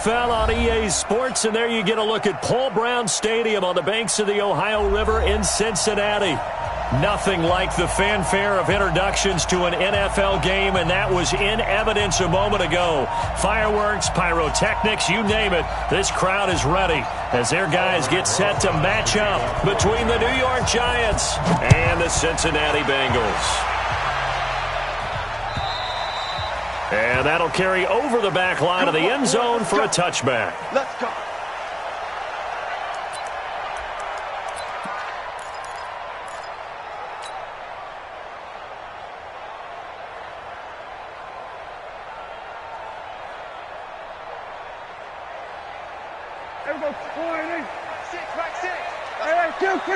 NFL on EA Sports, and there you get a look at Paul Brown Stadium on the banks of the Ohio River in Cincinnati. Nothing like the fanfare of introductions to an NFL game, and that was in evidence a moment ago. Fireworks, pyrotechnics, you name it. This crowd is ready as their guys get set to match up between the New York Giants and the Cincinnati Bengals. And that'll carry over the back line of the end zone for a touchback. Let's go. There we go. 20. 6, back 6. Hey, kill. Put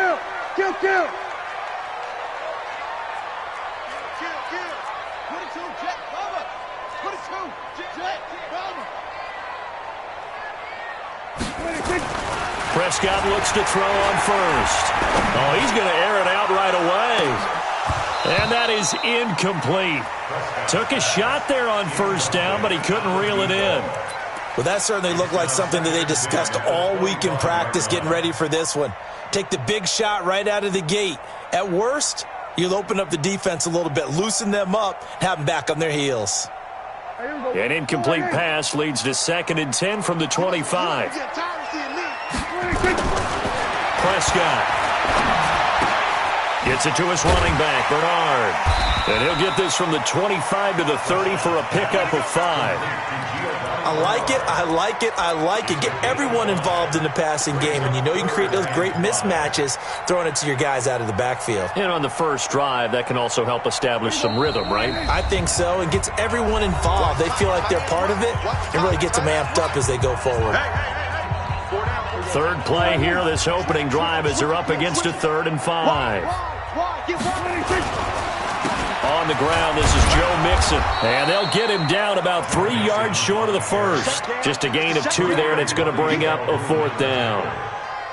it to Jet, cover. Put it to Jet, cover. Prescott looks to throw on first. Oh, he's going to air it out right away. And that is incomplete. Took a shot there on first down, but he couldn't reel it in. Well, that certainly looked like something that they discussed all week in practice getting ready for this one. Take the big shot right out of the gate. At worst, you'll open up the defense a little bit, loosen them up, have them back on their heels. An incomplete pass leads to 2nd and 10 from the 25. Prescott gets it to his running back, Bernard. And he'll get this from the 25 to the 30 for a pickup of 5. I like it. Get everyone involved in the passing game, and you know you can create those great mismatches throwing it to your guys out of the backfield. And on the first drive, that can also help establish some rhythm, right? I think so. It gets everyone involved. They feel like they're part of it. It really gets them amped up as they go forward. Third play here, this opening drive, as they're up against a 3rd and 5. On the ground, this is Joe Mixon. And they'll get him down about 3 yards short of the first. Just a gain of 2 there, and it's going to bring up a 4th down.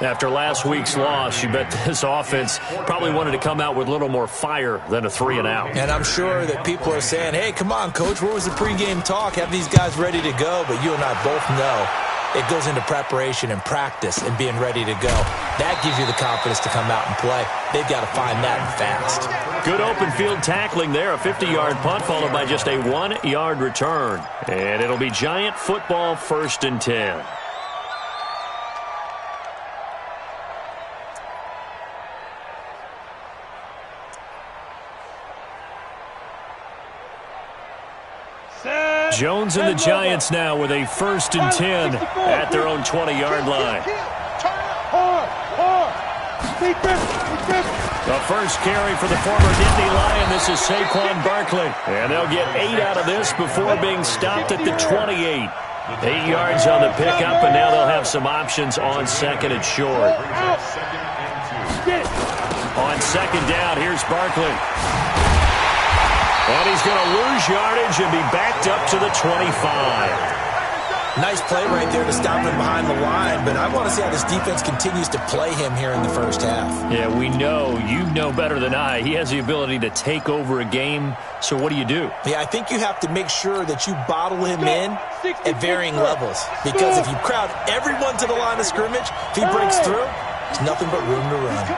After last week's loss, you bet this offense probably wanted to come out with a little more fire than a 3-and-out. And I'm sure that people are saying, hey, come on, Coach, where was the pregame talk? Have these guys ready to go? But you and I both know it goes into preparation and practice and being ready to go. That gives you the confidence to come out and play. They've got to find that and fast. Good open field tackling there. A 50-yard punt followed by just a 1-yard return. And it'll be Giant football, 1st and 10. Jones and the Giants now with a 1st and 10 at their own 20-yard line. The first carry for the former Nittany Lion. This is Saquon Barkley. And they'll get 8 out of this before being stopped at the 28. 8 yards on the pickup, and now they'll have some options on 2nd and short. On 2nd down, here's Barkley. And he's going to lose yardage and be backed up to the 25. Nice play right there to stop him behind the line, but I want to see how this defense continues to play him here in the first half. Yeah, we know. You know better than I. He has the ability to take over a game, so what do you do? Yeah, I think you have to make sure that you bottle him in at varying levels, because if you crowd everyone to the line of scrimmage, if he breaks through, there's nothing but room to run.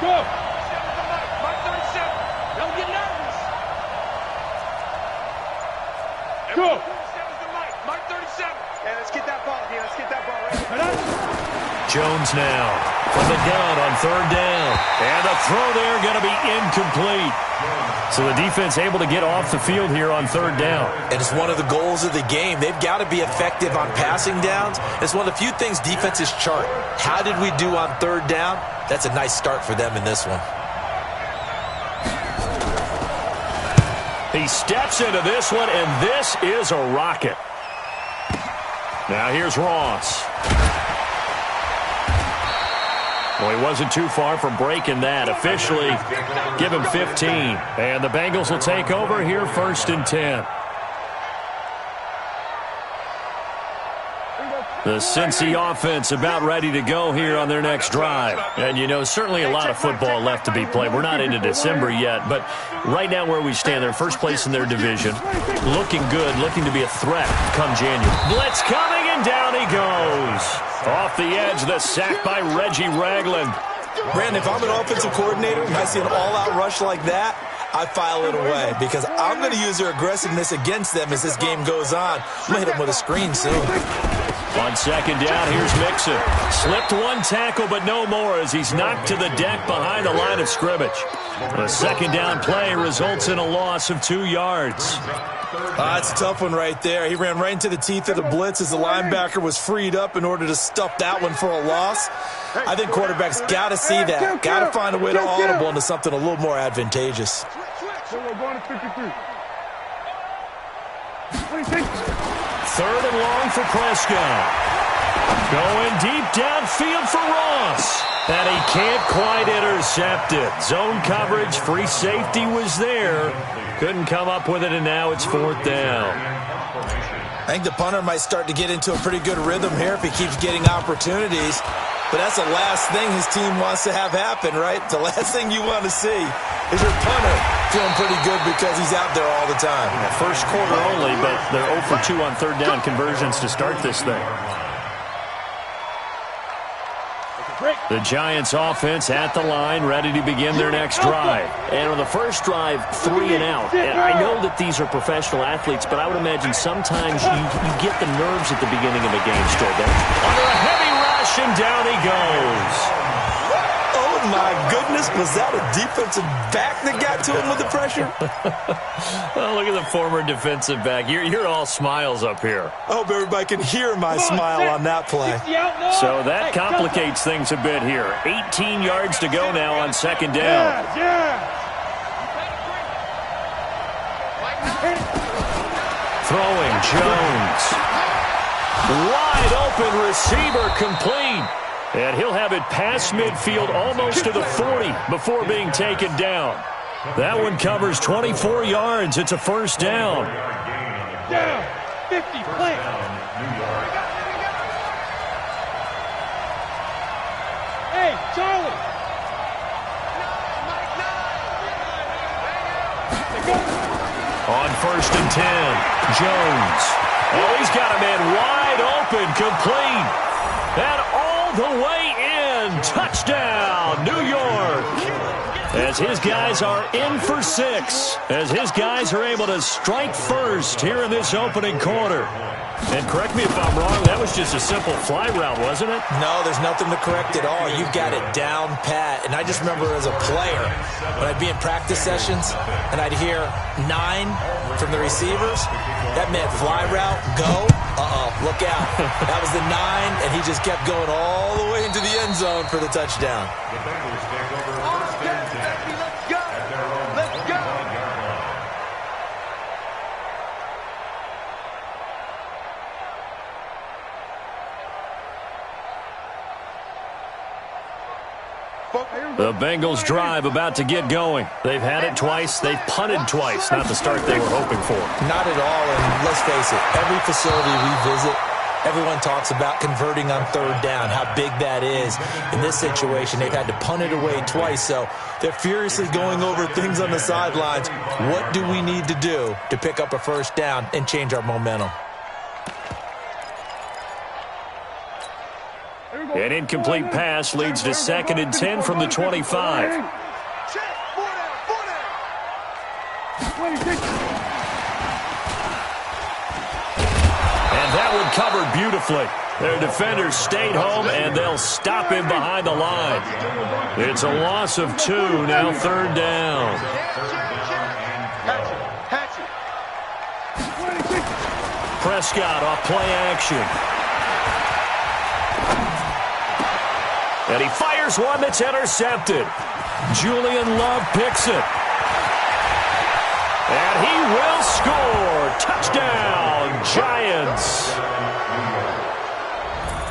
Go! Go! Mark 37. Yeah, let's get that ball here. Let's get that ball right. Jones now from the gun on 3rd down. And the throw there going to be incomplete. So the defense able to get off the field here on 3rd down. And it's one of the goals of the game. They've got to be effective on passing downs. It's one of the few things defenses chart. How did we do on 3rd down? That's a nice start for them in this one. He steps into this one, and this is a rocket. Now here's Ross. Well, he wasn't too far from breaking that. Officially, give him 15. And the Bengals will take over here, 1st and 10. The Cincy offense about ready to go here on their next drive. And, you know, certainly a lot of football left to be played. We're not into December yet, but right now where we stand, they're first place in their division. Looking good, looking to be a threat come January. Blitz coming, and down he goes. Off the edge, the sack by Reggie Ragland. Brandon, if I'm an offensive coordinator and I see an all-out rush like that, I file it away because I'm going to use their aggressiveness against them as this game goes on. I'm going to hit them with a screen soon. On second down, here's Mixon. Slipped one tackle, but no more as he's knocked to the deck behind the line of scrimmage. The second down play results in a loss of 2 yards. It's a tough one right there. He ran right into the teeth of the blitz as the linebacker was freed up in order to stuff that one for a loss. I think quarterbacks got to see that. Got to find a way to audible into something a little more advantageous. Third and long for Prescott. Going deep downfield for Ross. And he can't quite intercept it. Zone coverage, free safety was there. Couldn't come up with it, and now it's fourth down. I think the punter might start to get into a pretty good rhythm here if he keeps getting opportunities. But that's the last thing his team wants to have happen, right? The last thing you want to see is your punter feeling pretty good because he's out there all the time. First quarter only, but they're 0 for 2 on third down conversions to start this thing. The Giants offense at the line, ready to begin their next drive. And on the first drive, 3 and out. And I know that these are professional athletes, but I would imagine sometimes you get the nerves at the beginning of a game, Strobel. Under a heavy rush, and down he goes. Oh, my goodness. Was that a defensive back that got to him with the pressure? Oh, look at the former defensive back. You're all smiles up here. I hope everybody can hear my smile on that play. So that complicates things a bit here. 18 yards to go now on second down. Throwing, Jones. Wide open receiver complete. And he'll have it past midfield almost to the 40 before being taken down. That one covers 24 yards. It's a first down. Down. 50, plant. Hey, Charlie. On first and 10, Jones. Oh, he's got a man wide open, complete. And all the way in. Touchdown, New York. As his guys are in for 6. As his guys are able to strike first here in this opening quarter. And correct me if I'm wrong, that was just a simple fly route, wasn't it? No, there's nothing to correct at all. You've got it down pat. And I just remember as a player, when I'd be in practice sessions and I'd hear 9 from the receivers, that meant fly route, go. Look out. That was the 9, and he just kept going all the way into the end zone for the touchdown. The Bengals drive about to get going. They've had it twice. They've punted twice. Not the start they were hoping for. Not at all, and let's face it, every facility we visit, everyone talks about converting on third down, how big that is. In this situation, they've had to punt it away twice, so they're furiously going over things on the sidelines. What do we need to do to pick up a first down and change our momentum? An incomplete pass leads to second and 10 from the 25. And that one covered beautifully. Their defenders stayed home, and they'll stop him behind the line. It's a loss of 2, now third down. Prescott off play action. And he fires one that's intercepted. Julian Love picks it. And he will score. Touchdown, Giants.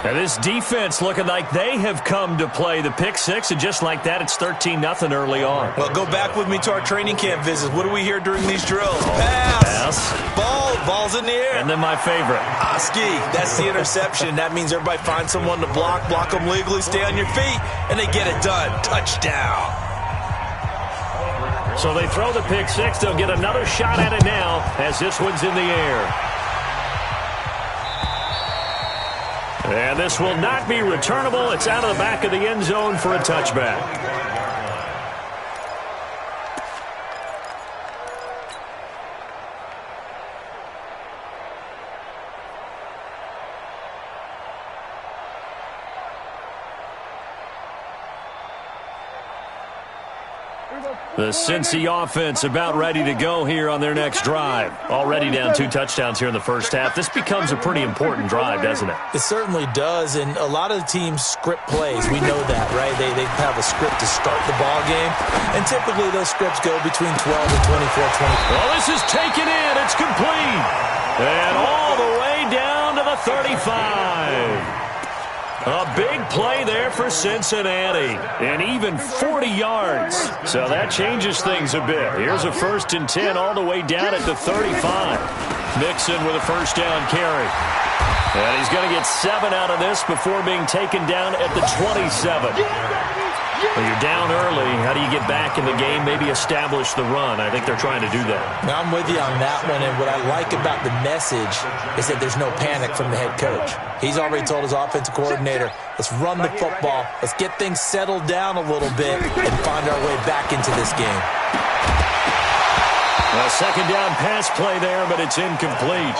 And this defense looking like they have come to play. The pick 6, and just like that, it's 13-0 early on. Well, go back with me to our training camp visits. What do we hear during these drills? Pass. Ball Ball's in the air. And then my favorite. Oski, that's the interception. That means everybody finds someone to block them legally, stay on your feet, and they get it done. Touchdown. So they throw the pick six. They'll get another shot at it now as this one's in the air. And this will not be returnable. It's out of the back of the end zone for a touchback. The Cincy offense about ready to go here on their next drive. Already down 2 touchdowns here in the first half. This becomes a pretty important drive, doesn't it? It certainly does, and a lot of the teams script plays. We know that, right? They have a script to start the ball game, and typically those scripts go between 12 and 24. Well, this is taken in. It's complete. And all the way down to the 35. A big play there for Cincinnati, and even 40 yards. So that changes things a bit. Here's a 1st and 10 all the way down at the 35. Mixon with a first down carry. And he's going to get 7 out of this before being taken down at the 27. Well, you're down early. How do you get back in the game? Maybe establish the run. I think they're trying to do that. Now, I'm with you on that one, and what I like about the message is that there's no panic from the head coach. He's already told his offensive coordinator, let's run the football, let's get things settled down a little bit, and find our way back into this game. A second down pass play there, but it's incomplete.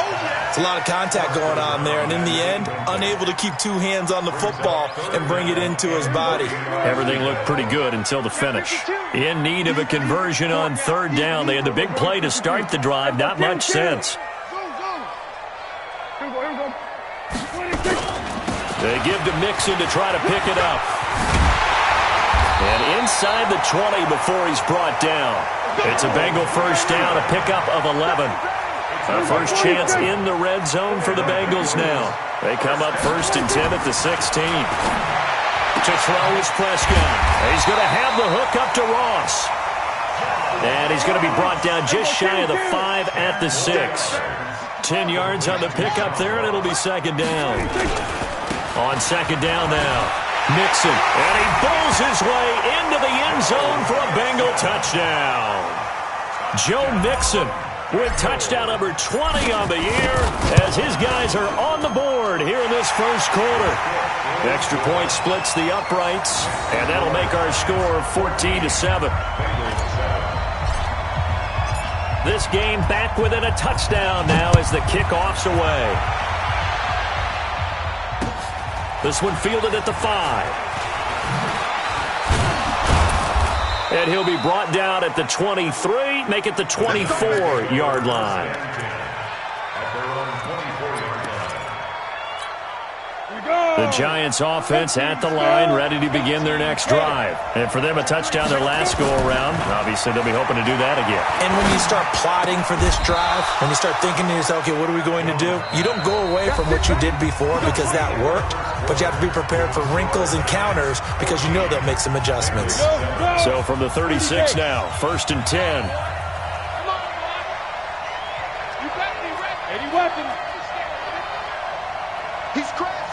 It's a lot of contact going on there, and in the end, unable to keep 2 hands on the football and bring it into his body. Everything looked pretty good until the finish. In need of a conversion on 3rd down. They had the big play to start the drive. Not much sense. They give to Mixon to try to pick it up. And inside the 20 before he's brought down. It's a Bengal first down, a pickup of 11. A first chance in the red zone for the Bengals now. They come up 1st and 10 at the 16. To throw is Prescott. He's going to have the hook up to Ross. And he's going to be brought down just shy of the 5 at the 6. 10 yards on the pickup there, and it'll be 2nd down. On 2nd down now, Mixon. And he bowls his way into the end zone for a Bengal touchdown. Joe Mixon with touchdown number 20 on the year as his guys are on the board here in this first quarter. Extra point splits the uprights, and that'll make our score 14-7. This game back within a touchdown now as the kickoff's away. This one fielded at the 5. And he'll be brought down at the 23, make it the 24-yard line. The Giants offense at the line, ready to begin their next drive. And for them, a touchdown their last go-around. Obviously, they'll be hoping to do that again. And when you start plotting for this drive, when you start thinking to yourself, okay, what are we going to do? You don't go away from what you did before because that worked, but you have to be prepared for wrinkles and counters because you know they'll make some adjustments. So from the 36 now, 1st and 10. You better be ready. Any weapon. He's crashing.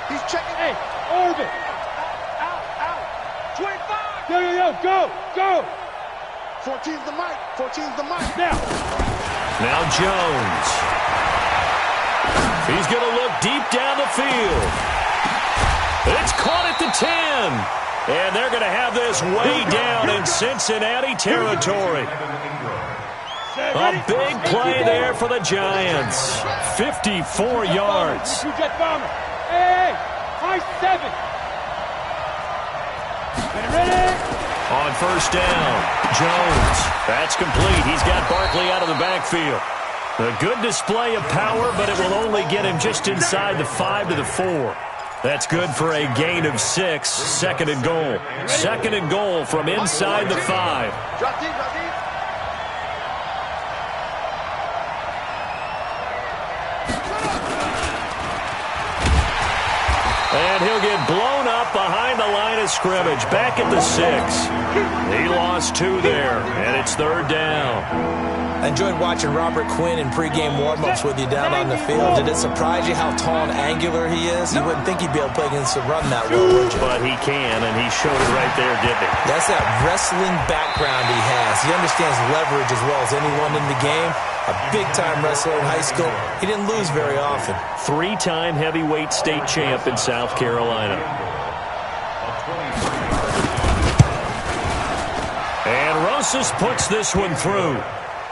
He's checking. Hey, orbit. Out. 25. Yo, go. 14's the mic. Now Jones. He's going to look deep down the field. It's caught at the 10. And they're going to have this way down in Cincinnati territory. A big play there for the Giants. 54 yards. Hey, high 7. Ready? On 1st down, Jones. That's complete. He's got Barkley out of the backfield. A good display of power, but it will only get him just inside the 5 to the 4. That's good for a gain of 6. 2nd and goal. 2nd and goal from inside the 5. Drop deep. And he'll get blown up up behind the line of scrimmage, back at the 6. He lost 2 there, and it's 3rd down. I enjoyed watching Robert Quinn in pregame warm-ups with you down on the field. Did it surprise you how tall and angular he is? You wouldn't think he'd be able to play against the run that well, would you? But he can, and he showed it right there, didn't he? That's that wrestling background he has. He understands leverage as well as anyone in the game. A big-time wrestler in high school. He didn't lose very often. 3-time heavyweight state champ in South Carolina. And Rosas puts this one through.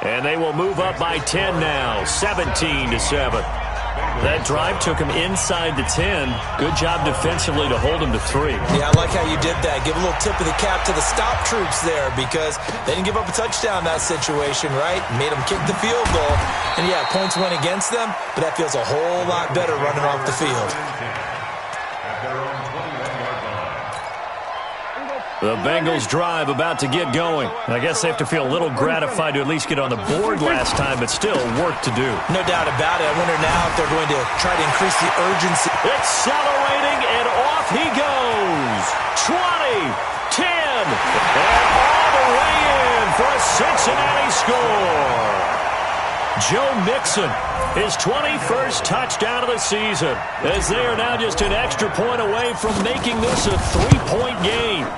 And they will move up by 10 now, 17-7. That drive took him inside the 10. Good job defensively to hold him to 3. Yeah, I like how you did that. Give a little tip of the cap to the stop troops there because they didn't give up a touchdown in that situation, right? Made them kick the field goal. And, yeah, points went against them, but that feels a whole lot better running off the field. The Bengals drive about to get going. I guess they have to feel a little gratified to at least get on the board last time, but still work to do. No doubt about it. I wonder now if they're going to try to increase the urgency. Accelerating, and off he goes. 20, 10, and all the way in for a Cincinnati score. Joe Mixon, his 21st touchdown of the season, as they are now just an extra point away from making this a 3-point game.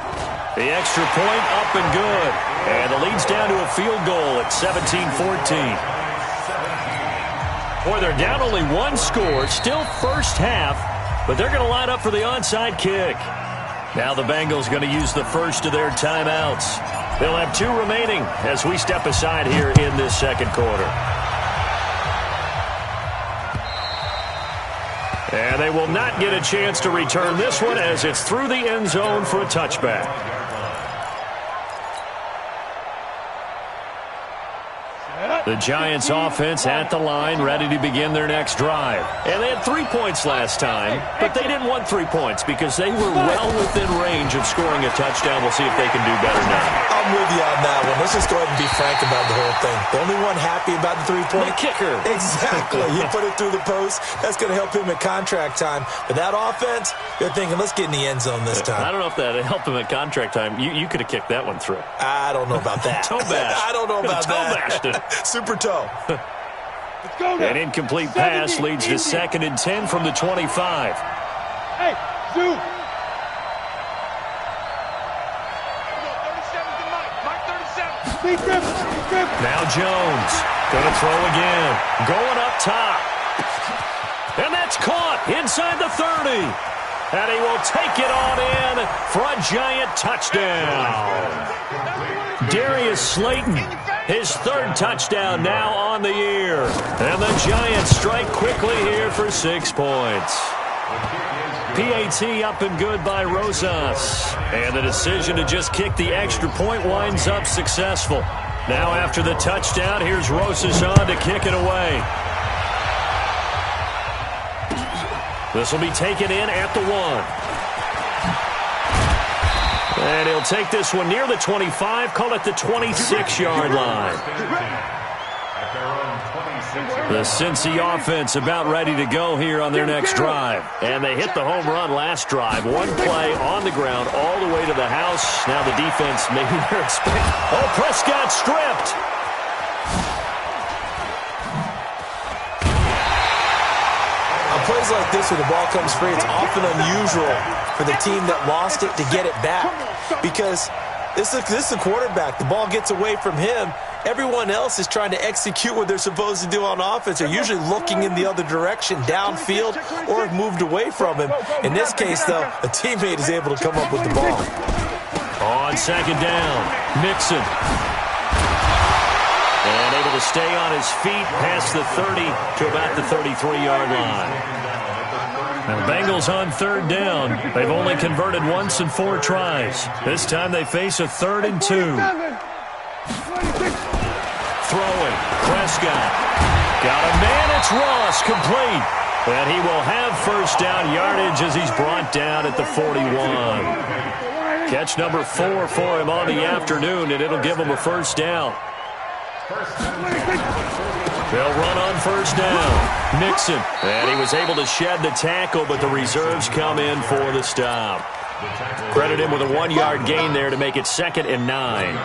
The extra point up and good. And the lead's down to a field goal at 17-14. Boy, they're down only 1 score. Still first half. But they're going to line up for the onside kick. Now the Bengals going to use the first of their timeouts. They'll have 2 remaining as we step aside here in this second quarter. And they will not get a chance to return this one as it's through the end zone for a touchback. The Giants offense at the line, ready to begin their next drive. And they had 3 points last time, but they didn't want 3 points because they were well within range of scoring a touchdown. We'll see if they can do better now. I'm with you on that one. Let's just go ahead and be frank about the whole thing. The only one happy about the 3-point? The kicker. Exactly. He put it through the post. That's going to help him at contract time. But that offense, they're thinking, let's get in the end zone this time. I don't know if that helped him at contract time. You could have kicked that one through. I don't know about that. Toe bash. I don't know about that. Toe bashed it. Super toe. Let's go now. An incomplete pass leads to 2nd and 10 from the 25. Hey, Zoo. 37 to Mike 37. Now Jones going to throw again. Going up top. And that's caught inside the 30. And he will take it on in for a giant touchdown. Darius Slayton, his 3rd touchdown now on the year. And the Giants strike quickly here for 6 points. PAT up and good by Rosas. And the decision to just kick the extra point winds up successful. Now after the touchdown, here's Rosas on to kick it away. This will be taken in at the 1. And he'll take this one near the 25, call it the 26-yard line. The Cincy offense about ready to go here on their next drive. And they hit the home run last drive. 1 play on the ground all the way to the house. Now the defense maybe they're expecting. Oh, Prescott stripped. Plays like this where the ball comes free, it's often unusual for the team that lost it to get it back because this is the quarterback. The ball gets away from him. Everyone else is trying to execute what they're supposed to do on offense. They're usually looking in the other direction, downfield, or have moved away from him. In this case, though, a teammate is able to come up with the ball. On 2nd down, Mixon. And able to stay on his feet past the 30 to about the 33-yard line. And the Bengals on 3rd down. They've only converted once in 4 tries. This time they face a 3rd and 2. Throwing. Prescott. Got a man. It's Ross. Complete. And he will have first down yardage as he's brought down at the 41. Catch number 4 for him on the afternoon, and it'll give him a first down. They'll run on first down. Mixon. And he was able to shed the tackle, but the reserves come in for the stop. Credit him with a 1-yard gain there to make it 2nd and 9.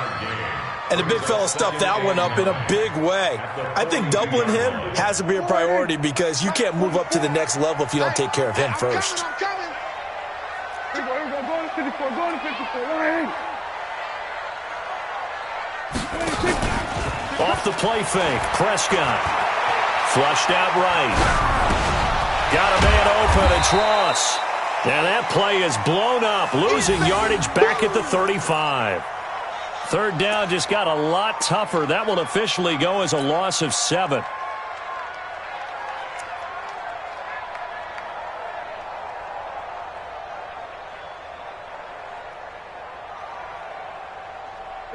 And the big fella stuffed that one up in a big way. I think doubling him has to be a priority because you can't move up to the next level if you don't take care of him first. Off the play fake, Prescott. Flushed out right. Got a man open, it's Ross. And that play is blown up, losing yardage back at the 35. 3rd down just got a lot tougher. That will officially go as a loss of 7.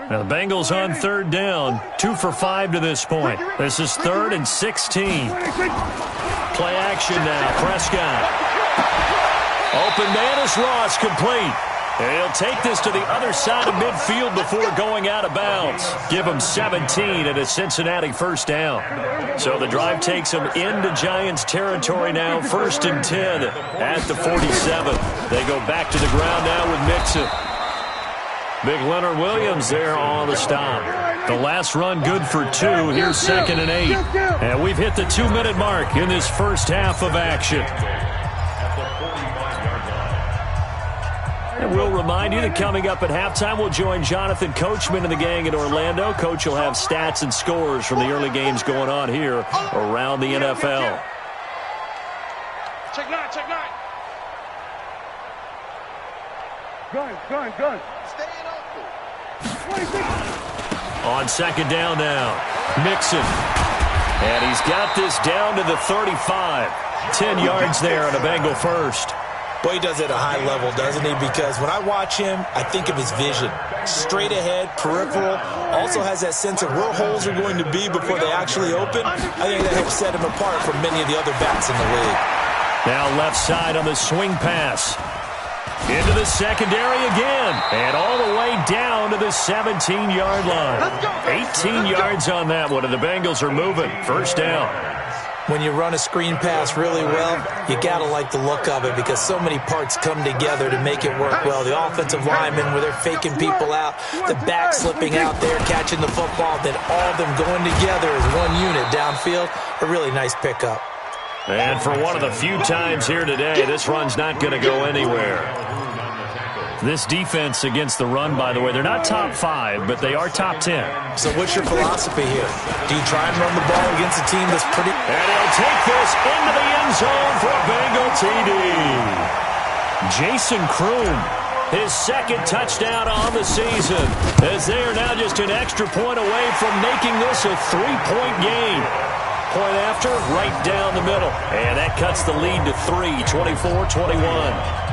Now the Bengals on 3rd down, 2 for 5 to this point. This is 3rd and 16. Play action now, Prescott. Open man is Ross, complete. And he'll take this to the other side of midfield before going out of bounds. Give him 17 and a Cincinnati 1st down. So the drive takes him into Giants territory now, 1st and 10 at the 47. They go back to the ground now with Mixon. Big Leonard Williams there on the stop. The last run good for 2. Here's 2nd and 8. And we've hit the 2-minute mark in this first half of action. And we'll remind you that coming up at halftime, we'll join Jonathan Coachman and the gang in Orlando. Coach will have stats and scores from the early games going on here around the NFL. Check 9, check 9. Gun. On 2nd down now, Mixon. And he's got this down to the 35. 10 yards there on a Bengal 1st. Boy, he does it at a high level, doesn't he? Because when I watch him, I think of his vision. Straight ahead, peripheral, also has that sense of where holes are going to be before they actually open. I think that helps set him apart from many of the other backs in the league. Now left side on the swing pass. Into the secondary again. And all the way down to the 17-yard line. 18 yards on that one, and the Bengals are moving. 1st down. When you run a screen pass really well, you got to like the look of it because so many parts come together to make it work well. The offensive linemen, where they're faking people out, the back slipping out there, catching the football, then all of them going together as one unit downfield. A really nice pickup. And for one of the few times here today, this run's not going to go anywhere. This defense against the run, by the way, they're not top 5, but they are top 10. So what's your philosophy here? Do you try and run the ball against a team that's pretty... And he'll take this into the end zone for a Bengal TD. Jason Kroom, his 2nd touchdown on the season, as they are now just an extra point away from making this a 3-point game. Point after, right down the middle. And that cuts the lead to 3, 24-21.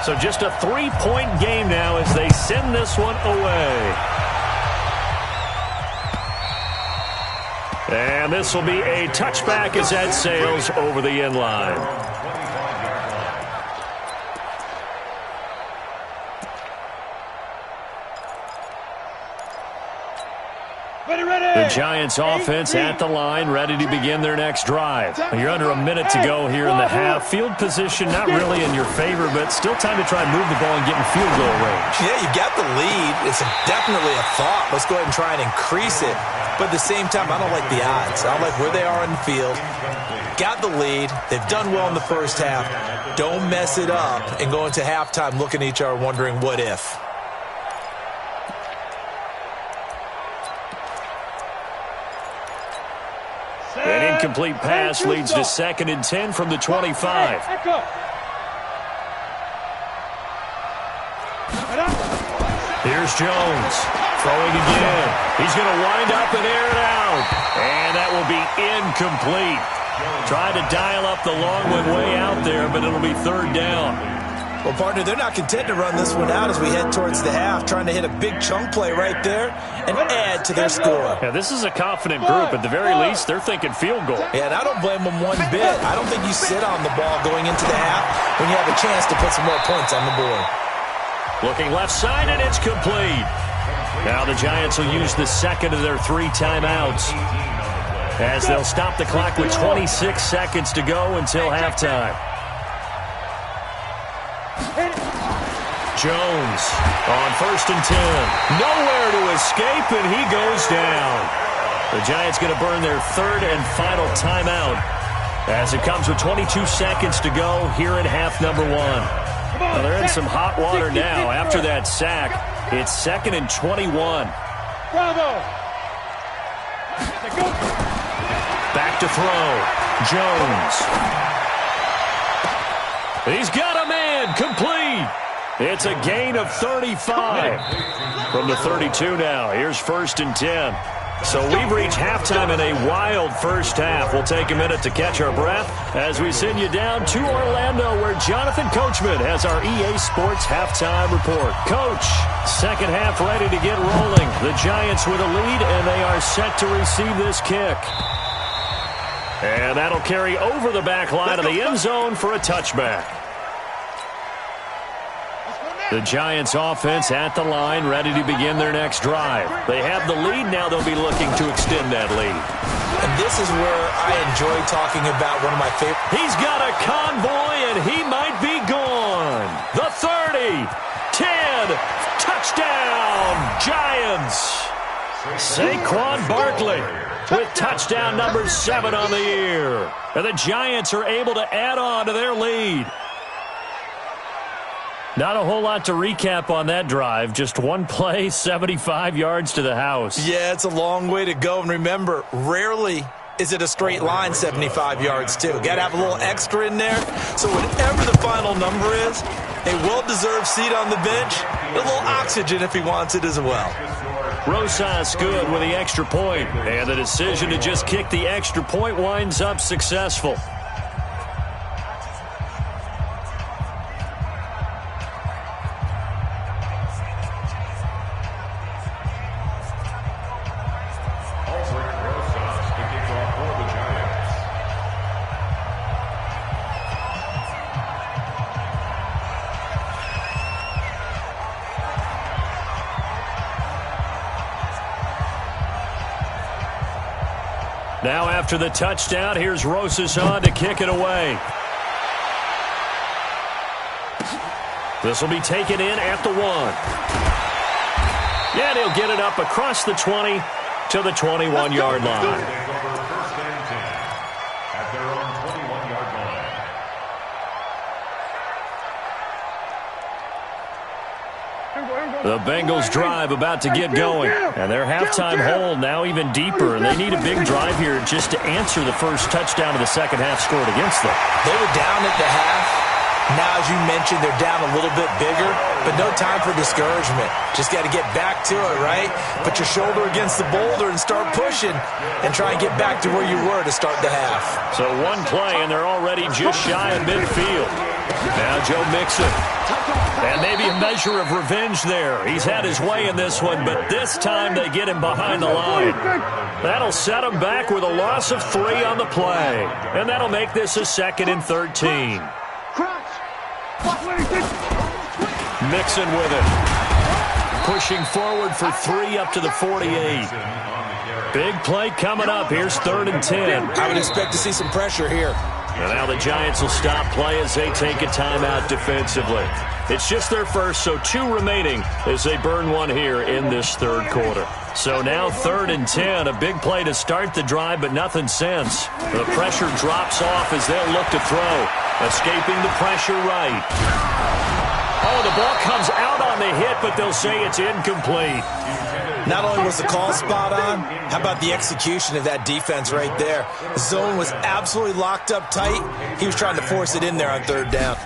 So just a 3-point game now as they send this one away. And this will be a touchback as that sails over the end line. The Giants offense at the line, ready to begin their next drive. You're under a minute to go here in the half. Field position not really in your favor, but still time to try and move the ball and get in field goal range. Yeah, you got the lead. It's definitely a thought. Let's go ahead and try and increase it. But at the same time, I don't like the odds. I don't like where they are in the field. Got the lead. They've done well in the first half. Don't mess it up and go into halftime looking at each other wondering what if. An incomplete pass leads to 2nd and 10 from the 25. Here's Jones. Throwing again. He's going to wind up and air it out. And that will be incomplete. Tried to dial up the long one way out there, but it'll be 3rd down. Well, partner, they're not content to run this one out as we head towards the half, trying to hit a big chunk play right there and add to their score. Yeah, this is a confident group. At the very least, they're thinking field goal. Yeah, and I don't blame them one bit. I don't think you sit on the ball going into the half when you have a chance to put some more points on the board. Looking left side, and it's complete. Now the Giants will use the second of their 3 timeouts as they'll stop the clock with 26 seconds to go until halftime. Jones on 1st and 10. Nowhere to escape, and he goes down. The Giants going to burn their 3rd and final timeout as it comes with 22 seconds to go here in half number 1. Well, they're in some hot water now after that sack. It's 2nd and 21. Bravo! Back to throw. Jones. He's got a man. Complete. It's a gain of 35. From the 32 now. Here's 1st and 10. So we've reached halftime in a wild first half. We'll take a minute to catch our breath as we send you down to Orlando, where Jonathan Coachman has our EA Sports halftime report. Coach, second half ready to get rolling. The Giants with a lead, and they are set to receive this kick. And that'll carry over the back line of the end zone for a touchback. The Giants offense at the line, ready to begin their next drive. They have the lead. Now they'll be looking to extend that lead. And this is where I enjoy talking about one of my favorite. He's got a convoy, and he might be gone. The 30, 10, touchdown, Giants. Saquon Barkley with touchdown number 7 on the year. And the Giants are able to add on to their lead. Not a whole lot to recap on that drive. Just one play, 75 yards to the house. Yeah, it's a long way to go. And remember, rarely is it a straight line 75 yards, too. Got to have a little extra in there. So whatever the final number is, a well-deserved seat on the bench, a little oxygen if he wants it as well. Rosas good with the extra point. And the decision to just kick the extra point winds up successful. Now after the touchdown, here's Rosas on to kick it away. This will be taken in at the 1. And he'll get it up across the 20 to the 21-yard line. The Bengals drive about to get going, and their halftime hole now even deeper, and they need a big drive here just to answer the first touchdown of the second half scored against them. They were down at the half. Now, as you mentioned, they're down a little bit bigger, but no time for discouragement. Just got to get back to it, right? Put your shoulder against the boulder and start pushing and try and get back to where you were to start the half. So one play, and they're already just shy of midfield. Now Joe Mixon. And maybe a measure of revenge there. He's had his way in this one, but this time they get him behind the line. That'll set him back with a loss of 3 on the play. And that'll make this a 2nd and 13. Mixon with it. Pushing forward for 3 up to the 48. Big play coming up. Here's 3rd and 10. I would expect to see some pressure here. And now the Giants will stop play as they take a timeout defensively. It's just their first, so 2 remaining as they burn one here in this 3rd quarter. So now 3rd and 10, a big play to start the drive, but nothing since. The pressure drops off as they'll look to throw. Escaping the pressure right. Oh, the ball comes out on the hit, but they'll say it's incomplete. Not only was the call spot on, how about the execution of that defense right there? The zone was absolutely locked up tight. He was trying to force it in there on 3rd down.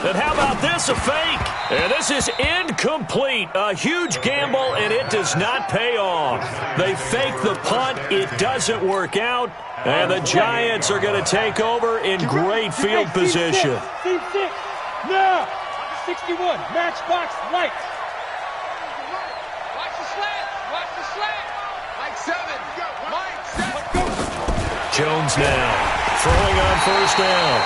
And how about this, a fake? And this is incomplete. A huge gamble, and it does not pay off. They fake the punt. It doesn't work out. And the Giants are going to take over in great field position. Now, 61, matchbox light. Watch the slant. Watch the slant. Mike 7. Mike 7. Jones now throwing on first down.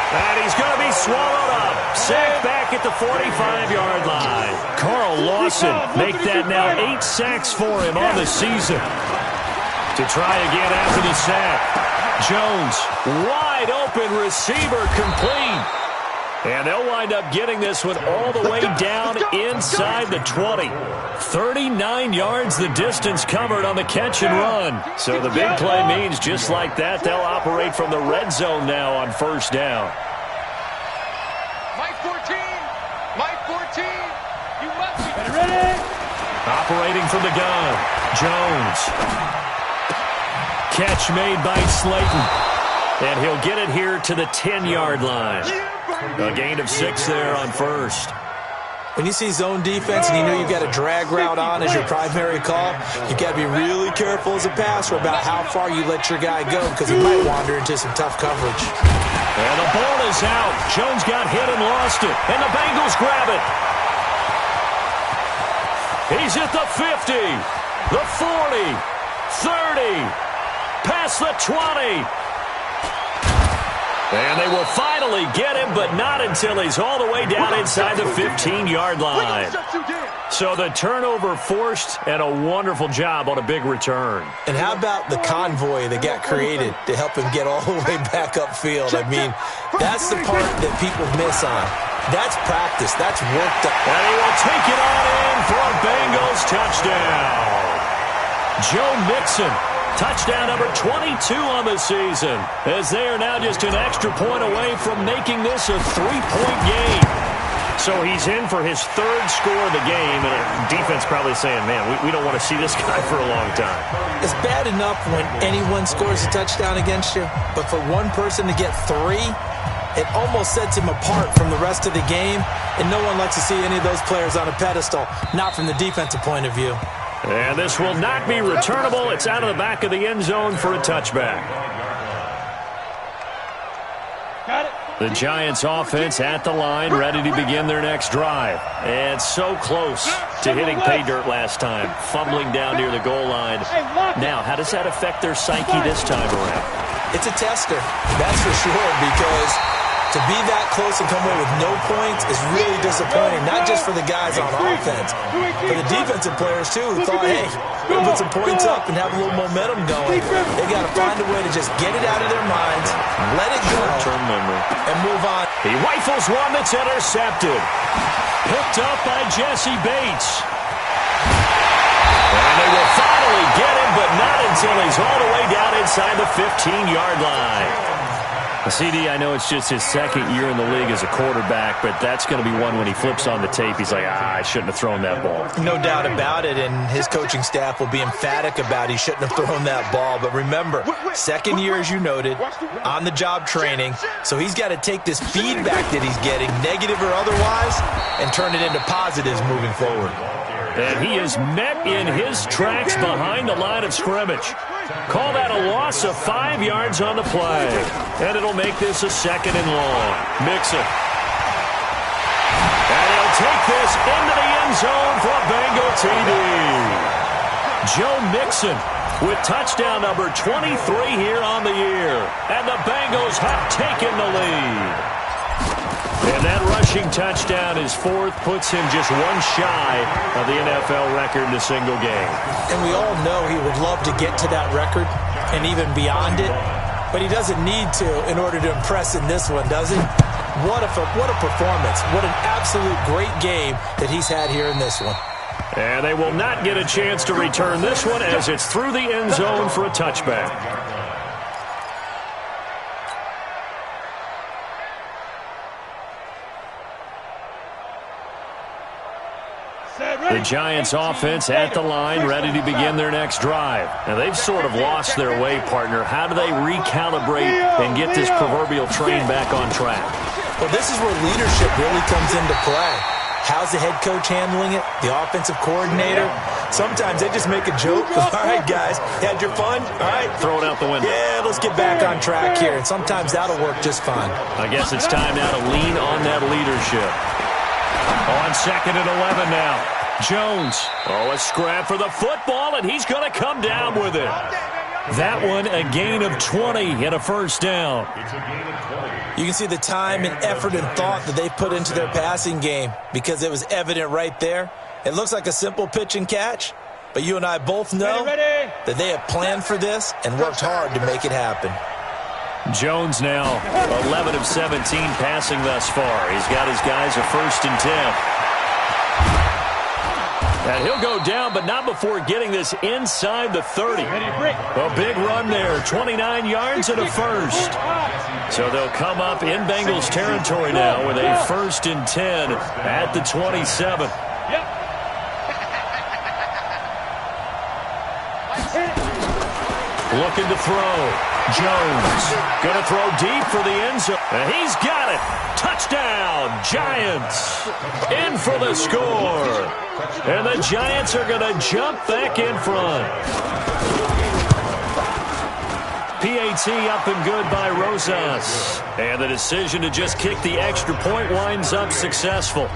And he's going to be swallowed up. Sacked back at the 45-yard line. Carl Lawson make that now 8 sacks for him on the season. To try again after the sack. Jones, wide open receiver, complete. And they'll wind up getting this one all the way down inside the 20. 39 yards the distance covered on the catch and run. So the big play means just like that, they'll operate from the red zone now on first down. Mike 14. Mike 14. You must be Ready? Operating from the gun. Jones. Catch made by Slayton. And he'll get it here to the 10-yard line. A gain of 6 there on first. When you see zone defense and you know you've got a drag route on as your primary call, you've got to be really careful as a passer about how far you let your guy go because he might wander into some tough coverage. And the ball is out. Jones got hit and lost it. And the Bengals grab it. He's at the 50, the 40, 30, past the 20. And they will finally get him, but not until he's all the way down inside the 15-yard line. So the turnover forced, and a wonderful job on a big return. And how about the convoy that got created to help him get all the way back upfield? I mean, that's the part that people miss on. That's practice. That's worked up. And he will take it on in for a Bengals touchdown. Joe Mixon. Touchdown number 22 on the season, as they are now just an extra point away from making this a 3-point game. So he's in for his 3rd score of the game, and defense probably saying, man, we don't want to see this guy for a long time. It's bad enough when anyone scores a touchdown against you, but for one person to get 3, it almost sets him apart from the rest of the game, and no one likes to see any of those players on a pedestal, not from the defensive point of view. And this will not be returnable. It's out of the back of the end zone for a touchback. Got it. The Giants offense at the line, ready to begin their next drive. And so close to hitting pay dirt last time, fumbling down near the goal line. Now, how does that affect their psyche this time around? It's a tester, that's for sure, because to be that close and come away with no points is really disappointing, not just for the guys on offense, but the defensive players, too, who thought, hey, we're going to put some points up and have a little momentum going. They got to find a way to just get it out of their minds, let it go, short-term memory, and move on. He rifles one that's intercepted. Picked up by Jesse Bates. And they will finally get him, but not until he's all the way down inside the 15-yard line. CD, I know it's just his 2nd year in the league as a quarterback, but that's going to be one when he flips on the tape, he's like, I shouldn't have thrown that ball. No doubt about it, and his coaching staff will be emphatic about he shouldn't have thrown that ball. But remember, 2nd year, as you noted, on-the-job training, so he's got to take this feedback that he's getting, negative or otherwise, and turn it into positives moving forward. And he is met in his tracks behind the line of scrimmage. Call that a loss of 5 yards on the play. And it'll make this a 2nd and long. Mixon. And he'll take this into the end zone for a Bengal TD. Joe Mixon with touchdown number 23 here on the year. And the Bengals have taken the lead. And that rushing touchdown, his 4th, puts him just one shy of the NFL record in a single game. And we all know he would love to get to that record and even beyond it, but he doesn't need to in order to impress in this one, does he? What a performance. What an absolute great game that he's had here in this one. And they will not get a chance to return this one as it's through the end zone for a touchback. The Giants offense at the line, ready to begin their next drive. Now, they've sort of lost their way, partner. How do they recalibrate and get this proverbial train back on track? Well, this is where leadership really comes into play. How's the head coach handling it? The offensive coordinator? Sometimes they just make a joke. All right, guys, had your fun? All right. Throw it out the window. Yeah, let's get back on track here. And sometimes that'll work just fine. I guess it's time now to lean on that leadership. On 2nd and 11 now. Jones. Oh, a scrap for the football, and he's going to come down with it. That one, a gain of 20 and a first down. You can see the time and effort and thought that they put into their passing game because it was evident right there. It looks like a simple pitch and catch, but you and I both know that they have planned for this and worked hard to make it happen. Jones now 11 of 17 passing thus far. He's got his guys a 1st and 10. And he'll go down, but not before getting this inside the 30. A big run there, 29 yards and a first. So they'll come up in Bengals territory now with a 1st and 10 at the 27. Looking to throw. Jones going to throw deep for the end zone. And he's got it. Touchdown, Giants. In for the score. And the Giants are going to jump back in front. PAT up and good by Rosas. And the decision to just kick the extra point winds up successful.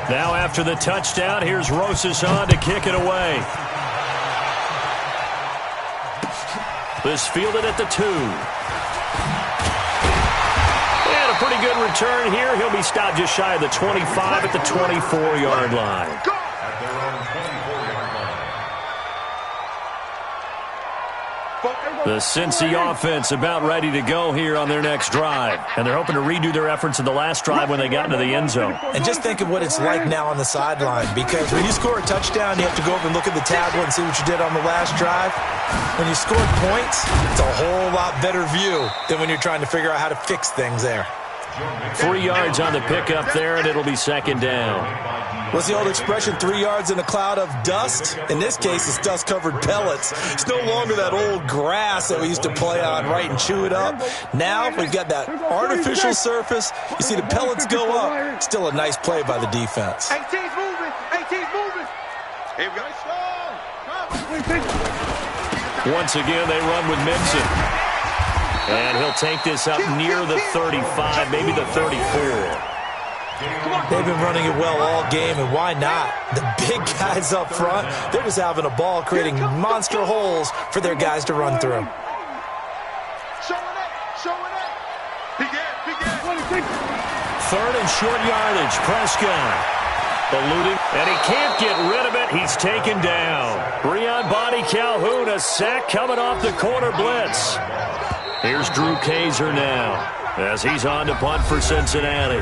Now after the touchdown, here's Rosas on to kick it away. This fielded at the 2. And a pretty good return here. He'll be stopped just shy of the 25 at the 24-yard line. The Cincy offense about ready to go here on their next drive. And they're hoping to redo their efforts in the last drive when they got into the end zone. And just think of what it's like now on the sideline, because when you score a touchdown, you have to go over and look at the tablet and see what you did on the last drive. When you scored points, it's a whole lot better view than when you're trying to figure out how to fix things there. 3 yards on the pickup there, and it'll be 2nd down. What's the old expression, 3 yards in a cloud of dust? In this case, it's dust-covered pellets. It's no longer that old grass that we used to play on, right, and chew it up. Now we've got that artificial surface. You see the pellets go up. Still a nice play by the defense. 18's moving. 18's moving. Here we go. Once again, they run with Mixon. And he'll take this up near the 35, maybe the 34. They've been running it well all game, and why not? The big guys up front, they're just having a ball, creating monster holes for their guys to run through. Showing it. Begin. 3rd and short yardage. Prescott eluding, and he can't get rid of it. He's taken down. Breon Body Calhoun, a sack coming off the corner blitz. Here's Drew Kaiser now as he's on to punt for Cincinnati.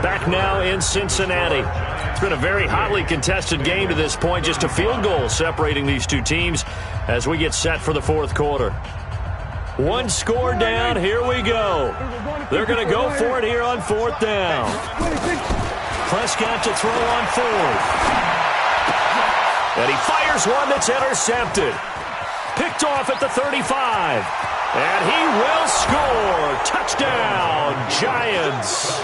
Back now in Cincinnati. It's been a very hotly contested game to this point. Just a field goal separating these two teams as we get set for the 4th quarter. 1 score down. Here we go. They're going to go for it here on 4th down. Prescott to throw on 4th. And he fires one that's intercepted. Picked off at the 35. And he will score. Touchdown, Giants.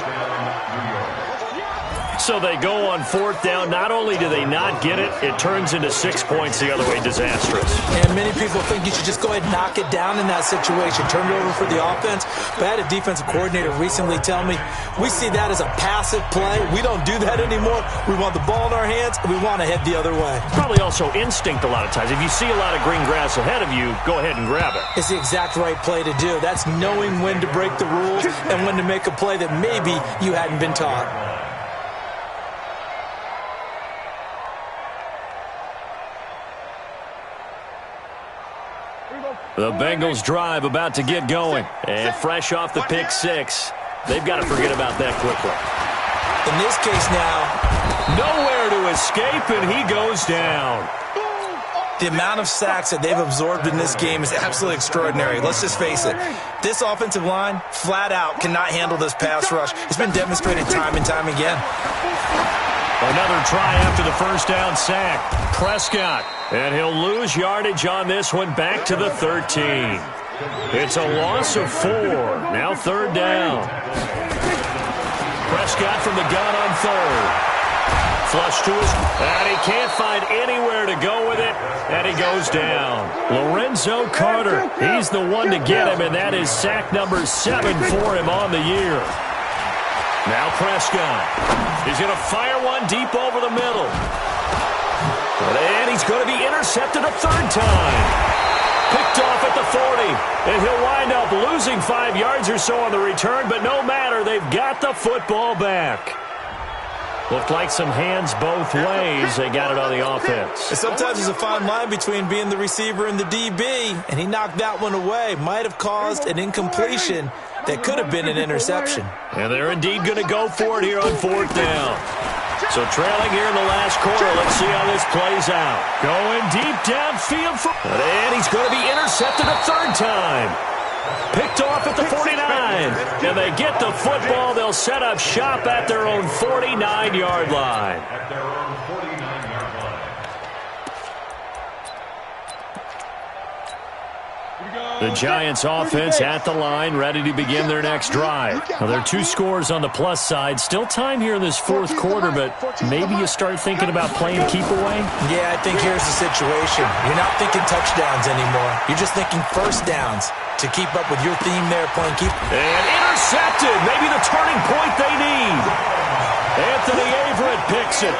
So they go on 4th down. Not only do they not get it, it turns into 6 points the other way. Disastrous. And many people think you should just go ahead and knock it down in that situation. Turn it over for the offense. But I had a defensive coordinator recently tell me, we see that as a passive play. We don't do that anymore. We want the ball in our hands, and we want to head the other way. Probably also instinct a lot of times. If you see a lot of green grass ahead of you, go ahead and grab it. It's the exact right play to do. That's knowing when to break the rules and when to make a play that maybe you hadn't been taught. The Bengals drive about to get going. And fresh off the pick 6, they've got to forget about that quickly. In this case now, nowhere to escape, and he goes down. The amount of sacks that they've absorbed in this game is absolutely extraordinary. Let's just face it. This offensive line, flat out, cannot handle this pass rush. It's been demonstrated time and time again. Another try after the first down sack. Prescott. And he'll lose yardage on this one back to the 13. It's a loss of 4. Now third down. Prescott from the gun on third. Flush to his, and he can't find anywhere to go with it, and he goes down. Lorenzo Carter, he's the one to get him, and that is sack number 7 for him on the year. Now Prescott. He's going to fire one deep over the middle. And he's going to be intercepted a third time. Picked off at the 40, and he'll wind up losing 5 yards or so on the return, but no matter, they've got the football back. Looked like some hands both ways. They got it on the offense. And sometimes there's a fine line between being the receiver and the DB, and he knocked that one away. Might have caused an incompletion that could have been an interception. And they're indeed going to go for it here on fourth down. So trailing here in the last quarter. Let's see how this plays out. Going deep downfield. And he's going to be intercepted a third time. Picked off at the 49. And they get the football. They'll set up shop at their own 49-yard line. The Giants offense at the line, ready to begin their next drive. Now, there are 2 scores on the plus side. Still time here in this fourth quarter, but maybe you start thinking about playing keep away? Yeah, I think here's the situation. You're not thinking touchdowns anymore. You're just thinking first downs to keep up with your theme there, playing keep. And intercepted. Maybe the turning point they need. Anthony Averett picks it.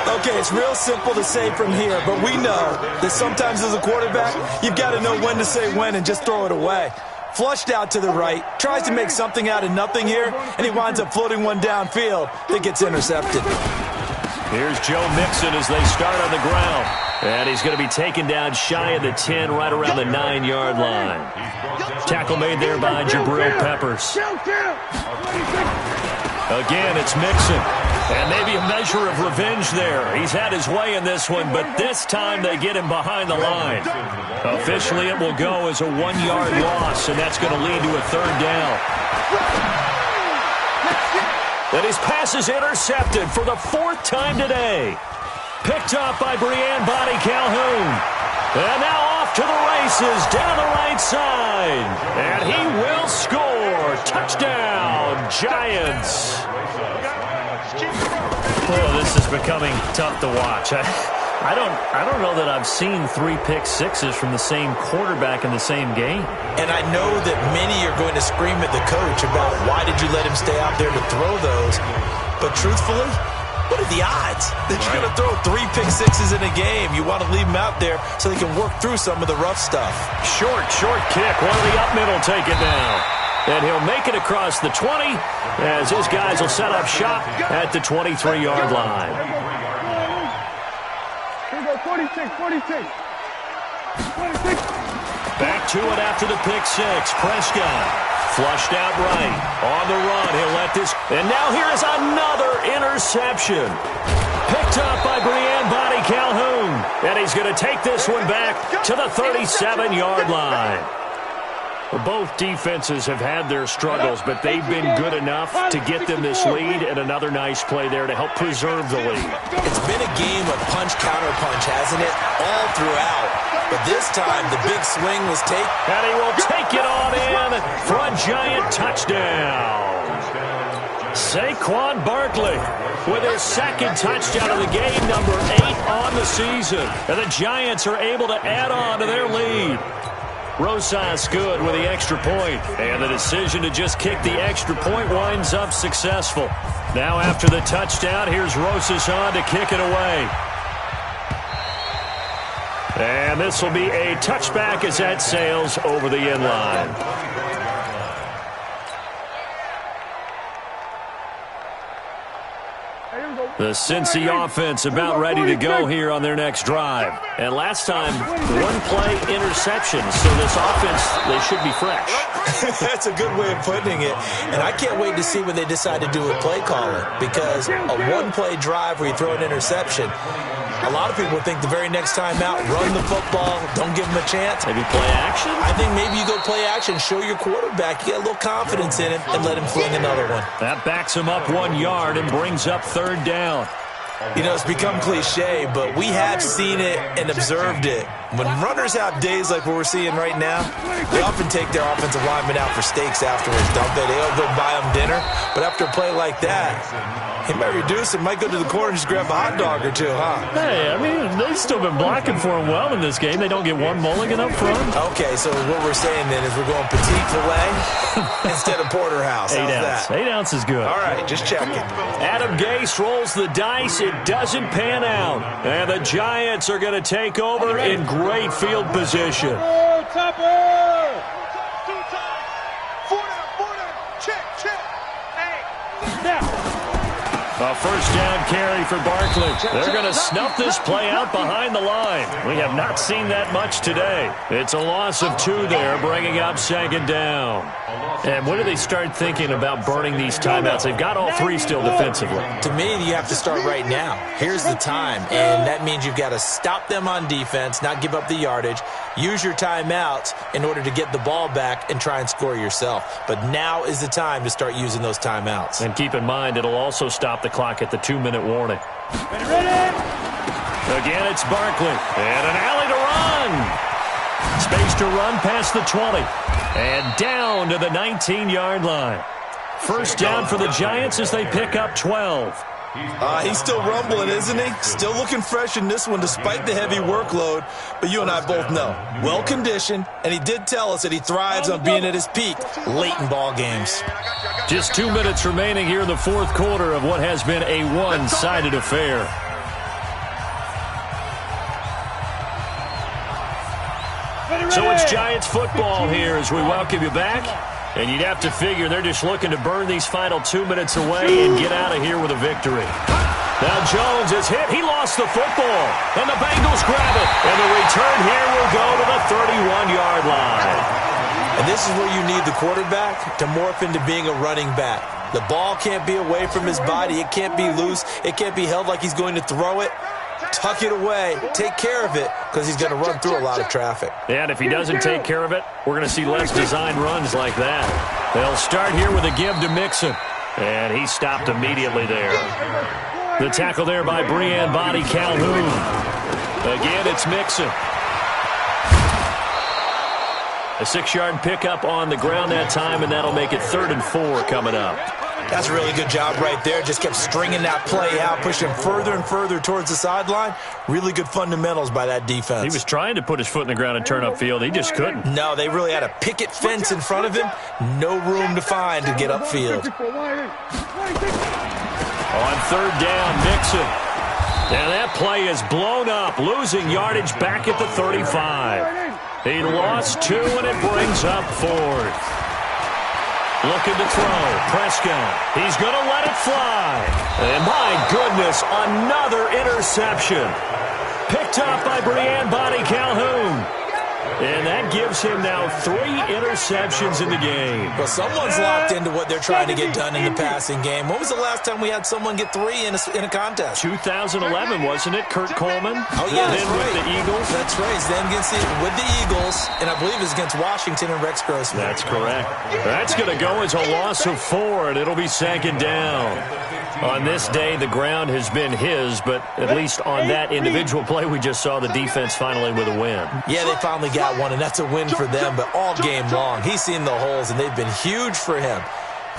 Okay, it's real simple to say from here, but we know that sometimes as a quarterback, you've got to know when to say when and just throw it away. Flushed out to the right, tries to make something out of nothing here, and he winds up floating one downfield that gets intercepted. Here's Joe Mixon as they start on the ground. And he's going to be taken down shy of the 10, right around the 9-yard line. Tackle made there by Jabril Peppers. Again, it's Mixon. And maybe a measure of revenge there. He's had his way in this one, but this time they get him behind the line. Officially, it will go as a 1-yard loss, and that's going to lead to a third down. And his pass is intercepted for the 4th time today. Picked up by Breanne Bonnie Calhoun. And now off to the races down the right side. And he will score. Touchdown, Giants. Oh, this is becoming tough to watch. I don't know that I've seen 3 pick-sixes from the same quarterback in the same game. And I know that many are going to scream at the coach about why did you let him stay out there to throw those. But truthfully, what are the odds that you're going to throw 3 pick-sixes in a game? You want to leave him out there so they can work through some of the rough stuff. Short kick. One of the up middle take it down. And he'll make it across the 20 as his guys will set up shop at the 23-yard line. Here we go, 46. Back to it after the pick-six. Prescott flushed out right. On the run, he'll let this. And now here is another interception. Picked up by Breanne Bonnie Calhoun. And he's going to take this one back to the 37-yard line. Both defenses have had their struggles, but they've been good enough to get them this lead, and another nice play there to help preserve the lead. It's been a game of punch-counter-punch, hasn't it? All throughout. But this time, the big swing was taken. And he will take it on in for a Giant touchdown. Saquon Barkley with his 2nd touchdown of the game, number 8 on the season. And the Giants are able to add on to their lead. Rosas good with the extra point. And the decision to just kick the extra point winds up successful. Now after the touchdown, here's Rosas on to kick it away. And this will be a touchback as that sails over the end line. The Cincy offense about ready to go here on their next drive. And last time, 1-play interception. So this offense, they should be fresh. That's a good way of putting it. And I can't wait to see what they decide to do with play calling. Because a 1-play drive where you throw an interception, A lot of people think the very next time out, run the football, don't give him a chance. Maybe play action? I think maybe you go play action, show your quarterback, you get a little confidence in him, and let him fling another one. That backs him up 1 yard and brings up third down. You know, it's become cliche, but we have seen it and observed it. When runners have days like what we're seeing right now, they often take their offensive linemen out for steaks afterwards, don't they? They'll go buy them dinner. But after a play like that, he might reduce it, might go to the corner and just grab a hot dog or two, huh? Hey, I mean, they've still been blocking for him well in this game. They don't get one mulligan up front. Okay, so what we're saying then is we're going petite filet instead of porterhouse. How's that? 8 ounce is good. All right, just checking. Adam Gase rolls the dice. It doesn't pan out. And the Giants are going to take over in great field position. Topper! 4 down. Check. Hey. Now. A first down carry for Barkley. They're going to snuff this play out behind the line. We have not seen that much today. It's a loss of 2 there, bringing up second down. And when do they start thinking about burning these timeouts? They've got all 3 still defensively. To me, you have to start right now. Here's the time, and that means you've got to stop them on defense, not give up the yardage, use your timeouts in order to get the ball back and try and score yourself. But now is the time to start using those timeouts. And keep in mind, it'll also stop the clock at the 2-minute warning. Ready? Again, it's Barkley. And an alley to run. Space to run past the 20. And down to the 19-yard line. First down for the Giants as they pick up 12. He's still rumbling, isn't he? Still looking fresh in this one despite the heavy workload. But you and I both know, well-conditioned, and he did tell us that he thrives on being at his peak late in ball games. Just 2 minutes remaining here in the fourth quarter of what has been a one-sided affair. So it's Giants football here as we welcome you back. And you'd have to figure they're just looking to burn these final 2 minutes away and get out of here with a victory. Now Jones is hit. He lost the football. And the Bengals grab it. And the return here will go to the 31-yard line. And this is where you need the quarterback to morph into being a running back. The ball can't be away from his body. It can't be loose. It can't be held like he's going to throw it. Tuck it away. Take care of it because he's going to run through a lot of traffic. And if he doesn't take care of it, we're going to see less designed runs like that. They'll start here with a give to Mixon. And he stopped immediately there. The tackle there by Breanne Body Calhoun. Again, it's Mixon. A 6-yard pickup on the ground that time, and that'll make it 3rd and 4 coming up. That's a really good job right there. Just kept stringing that play out, pushing further and further towards the sideline. Really good fundamentals by that defense. He was trying to put his foot in the ground and turn upfield. He just couldn't. No, they really had a picket fence in front of him. No room to find to get upfield. On 3rd down, Mixon. And that play is blown up, losing yardage back at the 35. He lost 2, and it brings up 4th. Looking to throw. Prescott. He's going to let it fly. And my goodness, another interception. Picked up by Breanne Body Calhoun. And that gives him now 3 interceptions in the game. Well, someone's locked into what they're trying to get done in the passing game. When was the last time we had someone get 3 in a contest? 2011, wasn't it? Kurt Coleman? Oh, yeah, then with the Eagles? That's right. Then with the Eagles, and I believe it's against Washington and Rex Grossman. That's correct. That's going to go as a loss of 4, and it'll be 2nd down. On this day, the ground has been his, but at least on that individual play, we just saw the defense finally with a win. Yeah, they finally got one, and that's a win for them, but all game long, he's seen the holes, and they've been huge for him.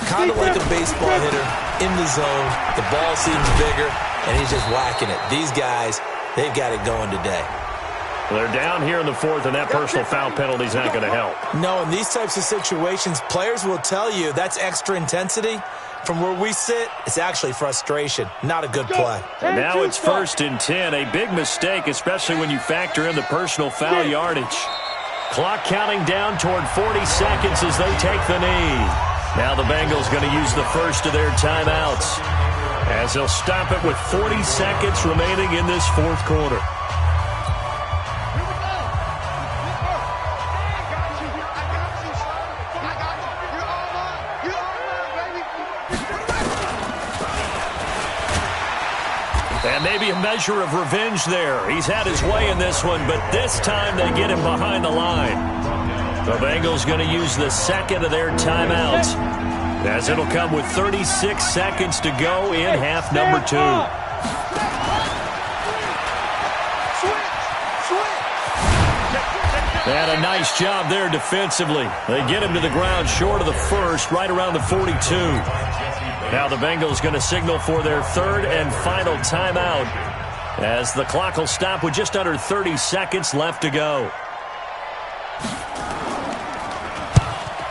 Kind of like a baseball hitter in the zone. The ball seems bigger, and he's just whacking it. These guys, they've got it going today. They're down here in the 4th, and that personal foul penalty is not going to help. No, in these types of situations, players will tell you that's extra intensity. From where we sit, it's actually frustration. Not a good play. And now it's 1st and 10. A big mistake, especially when you factor in the personal foul yardage. Clock counting down toward 40 seconds as they take the knee. Now the Bengals going to use the first of their timeouts, as they'll stop it with 40 seconds remaining in this 4th quarter. maybe a measure of revenge there. He's had his way in this one, but this time they get him behind the line. The Bengals going to use the second of their timeouts, as it'll come with 36 seconds to go in half number 2. And a nice job there defensively. They get him to the ground short of the first, right around the 42. Now the Bengals going to signal for their third and final timeout, as the clock will stop with just under 30 seconds left to go.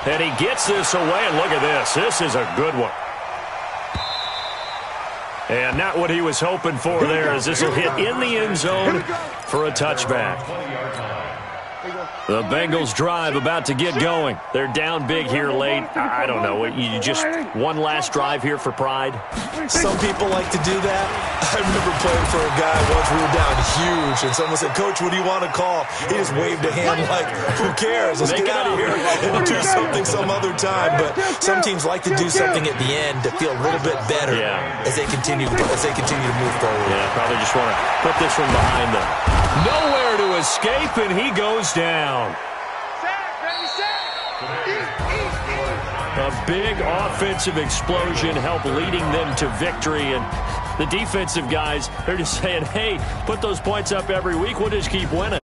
And he gets this away, and look at this. This is a good one. And not what he was hoping for there, as this will hit in the end zone for a touchback. The Bengals drive about to get going. They're down big here late. I don't know. You just one last drive here for pride? Some people like to do that. I remember playing for a guy once. We were down huge, and someone said, "Coach, what do you want to call?" He just waved a hand like, "Who cares? Let's get out of here and do something some other time." But some teams like to do something at the end to feel a little bit better as they continue to move forward. Yeah, probably just want to put this one behind them. Nowhere to escape, and he goes down. A big offensive explosion helped leading them to victory, and the defensive guys, they're just saying, hey, put those points up every week, we'll just keep winning.